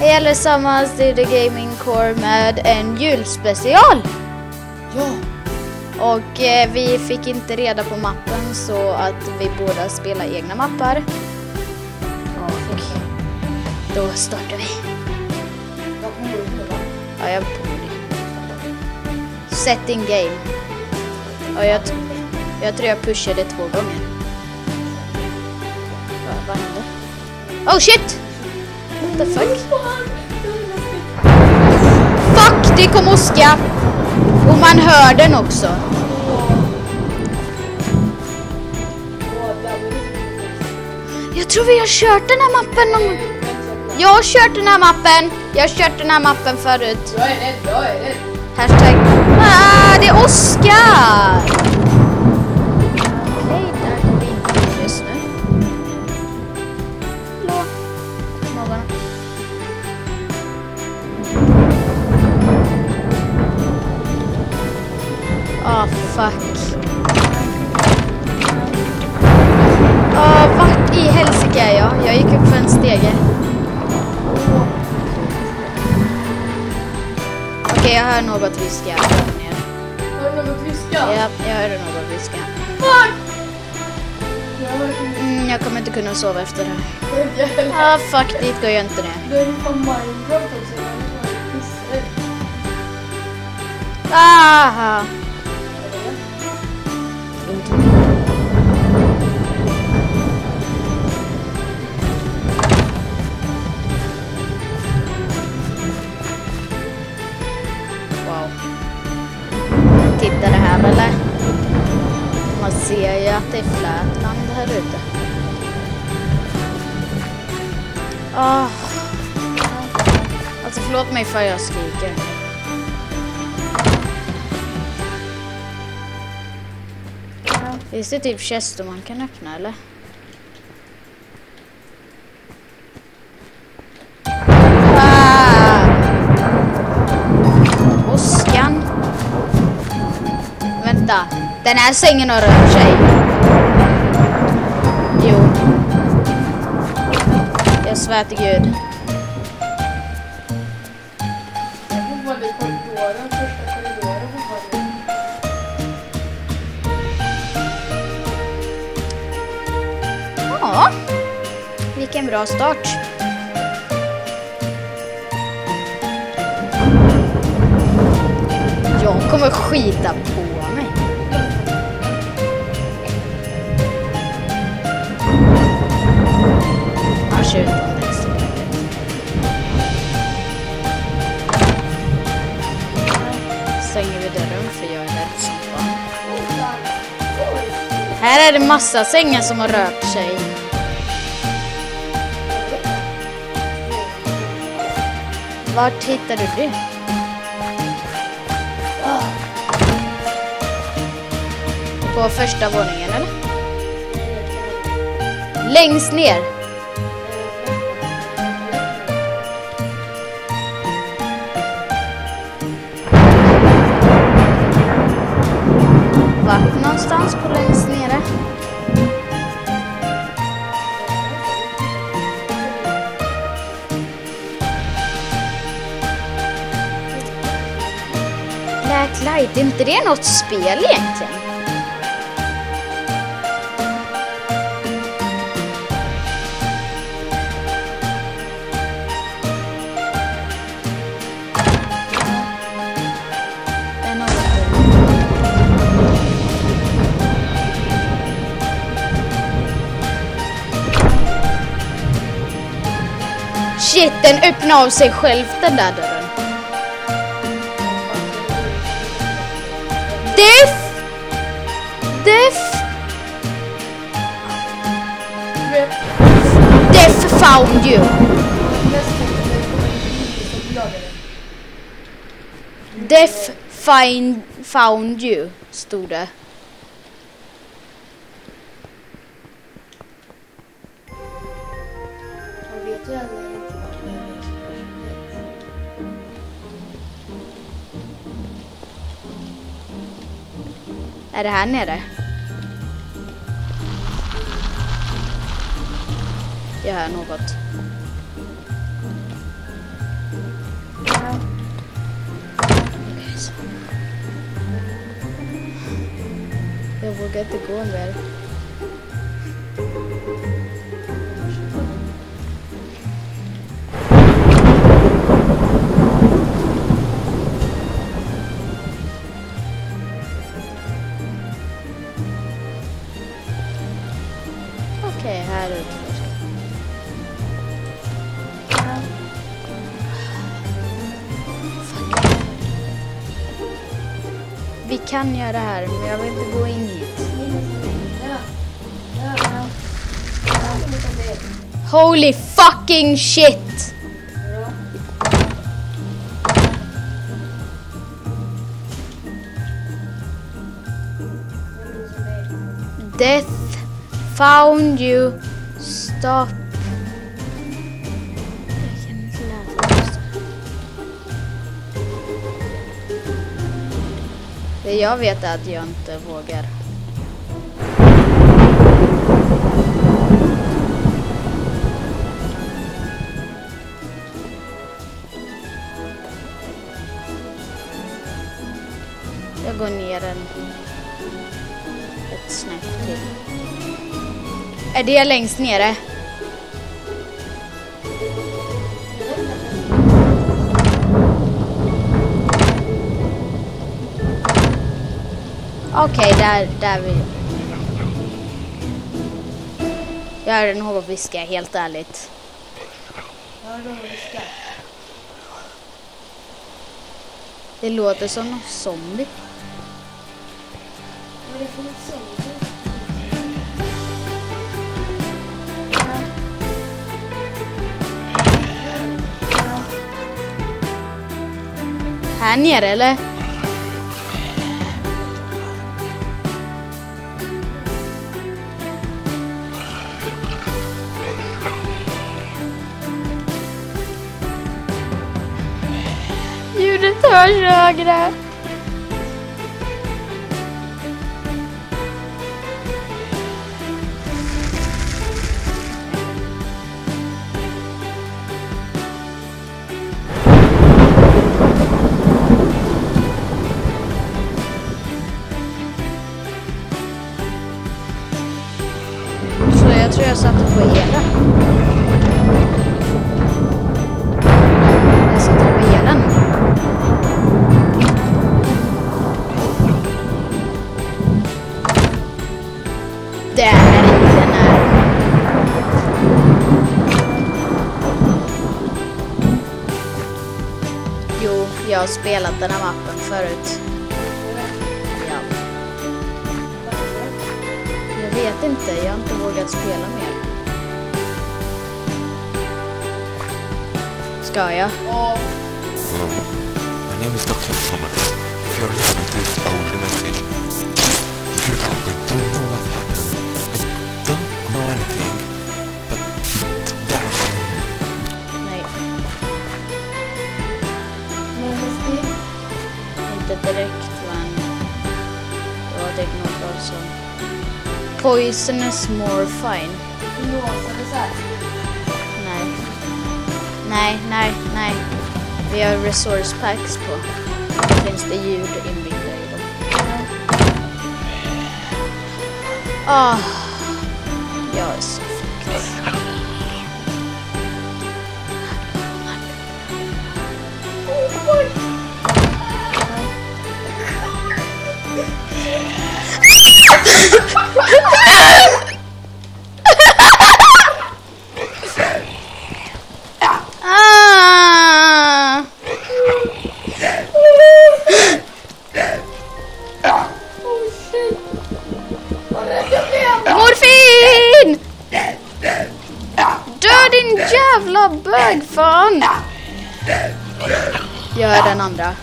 Hej allesammans, det är The Gaming Core med en julspecial. Ja. Och vi fick inte reda på mappen så att vi båda spelar egna mappar. Och då startar vi. Ja, jag är på det. Setting game. Och jag tror jag pushade 2 gånger. Vad hände? Oh shit! What the fuck? Fuck, det kom åska! Och man hör den också. Jag tror vi har kört den här mappen. Jag har kört den här mappen. Jag har kört den här mappen förut. Jag är rädd. Hashtag. Det är Oskar! Okej, där går vi in just nu. Hallå? Någon? Fuck. Vart i helsike är jag? Jag gick upp för en stege. Okej, jag hör något viska. Hör du något viska? Ja, jag hörde något viska. Fuck! Jag kommer inte kunna sova efter det här. Fuck, dit går jag inte ner. Det är från Minecraft också. Aha! Wow. Titta det här eller? Man ser ju att det är flätland här ute. Alltså förlåt mig för jag skriker. Finns det typ käster man kan öppna eller? Åskan. Vänta. Den här sängen har rört sig. Jo. Jag svär till Gud. Jag var i korridoren, första korridoren. Ja. Vilken bra start. Jag kommer skita på mig. Jag kör utan text. Stänger vi dörren för jag är rädd som fan. Här är det massa sängar som har rört sig. Vart hittar du det? På första våningen eller? Längst ner. Vart någonstans på längst nere? Blacklight, är inte det något spel egentligen? Shit, den öppnar av sig själv den där dörren. Death found you. Death found you, stod det. Är det här nere? Jag hör något. orkar inte gå mer. Okej, här utforskar. Vi kan göra det här, men jag vill inte gå in hit. Holy fucking shit! Death found you. Stop. Det jag vet är att jag inte vågar. Jag går ner ett snäpp till. Är det längst nere? Okej, där vi... Jag hörde någon viska, helt ärligt. Det låter som någon zombie. Vad är det för något zombie? Här nere, eller? Ljudet hörs högre. Så jag tror jag satte på elen. Jag satte på elen. Det är inte när. Jo, jag har spelat den här mappen förut. Ja. Jag vet inte, jag har inte vågat spela mer. Ska jag? Ja. My name is Dr. Thomas. If you're listening to this audio message, you don't know what happened. I don't know anything, but that's... Nej, Men det inte direkt, men det var något som poisonous morphine. låser så här. Nej. Vi har resource packs på. Det finns det ljud inbyggda i dem. Jag är så fucked. Morfin! Död din jävla bögfan! Jag är den andra.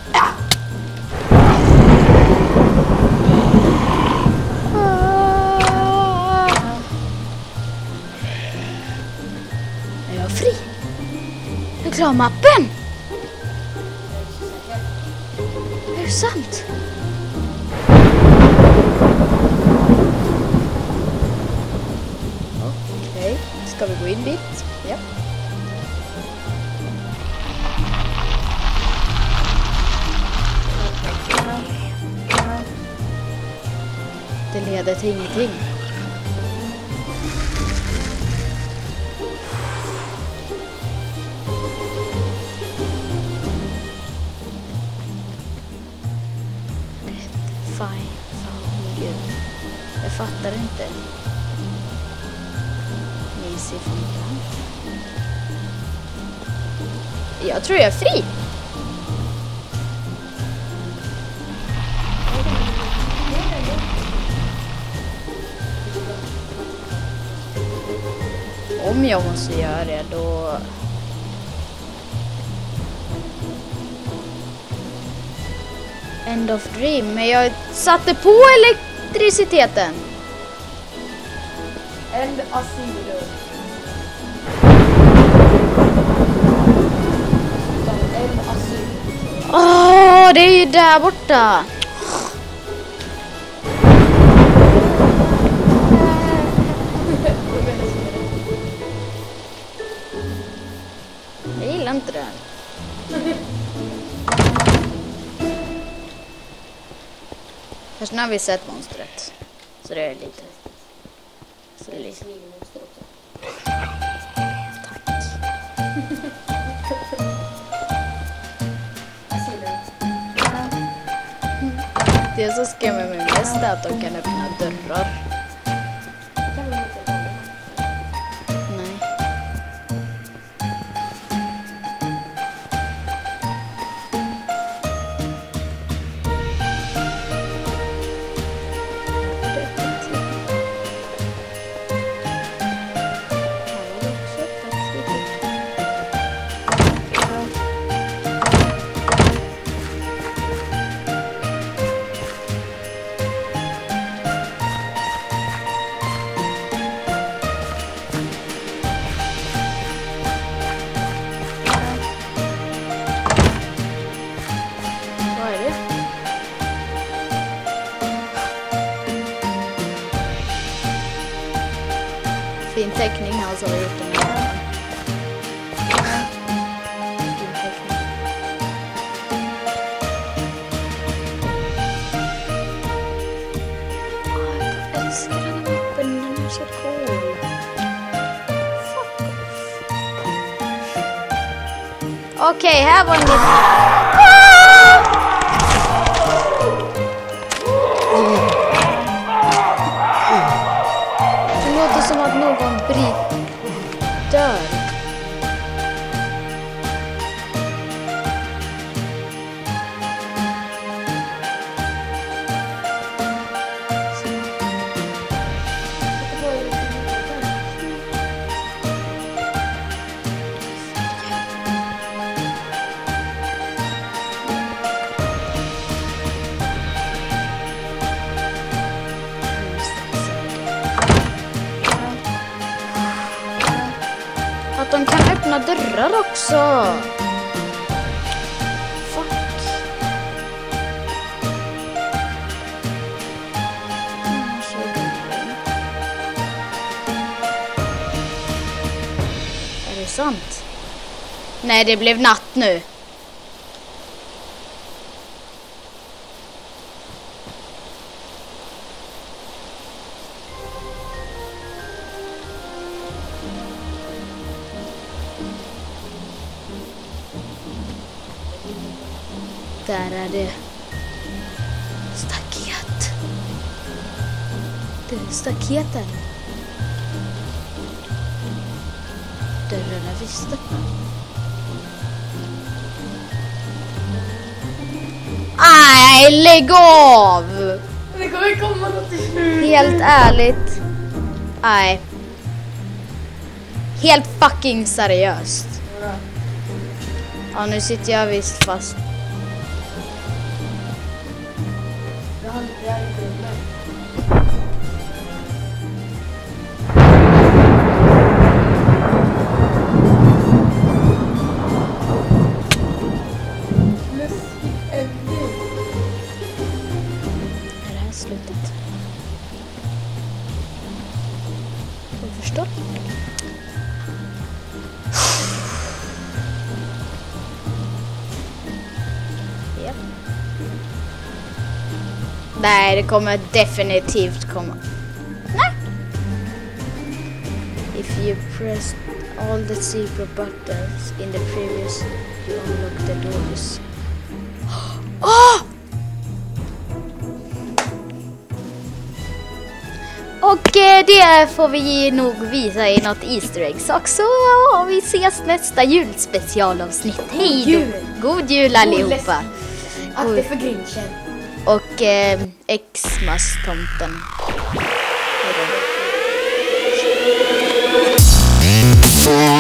Är jag fri? Jag klarar mappen! Är det sant? Okej, ska vi gå in dit? Ja. Det leder till ingenting. Fine, gud. Jag fattar inte. Easy funkar. Jag tror jag är fri. Om jag måste göra det då... End of dream. Men jag satte på elektriciteten. End asylum. End asylum. Åh, det är ju där borta. Jag gillar inte det här. Först nu har vi sett monstret. Så det är lite... Så det är lite... Det som skrämmer mig mest är att de kan öppna dörrar. Nej. Vad är det? Fin teckning här så har jag gjort den här. Fin teckning. Jag älskar den här mappen, den är så cool. Fuck off. Okej, här var en liten... Det låter som att någon dör. Att de kan öppna dörrar också. Fuck. Så dum. Är det sant? Nej, det blev natt nu. Där är det staket. Det är staketen. Dörren är visst öppen. Aj, lägg av! Det kommer komma något i slutet. Helt ärligt. Nej. Helt fucking seriöst. Ja, nu sitter jag visst fast. Jag är inte med. Är det här slutet? Jag förstår. Ja. Nej, det kommer definitivt komma. Nej. If you press all the zebra buttons in the previous, you unlock the doors. Oh! Och det får vi nog visa i något Easter eggs också. Och vi ses nästa julspecialavsnitt. Hej då! God jul allihopa! Att det är för Grinchen. Och Xmas-tomten. Hej då.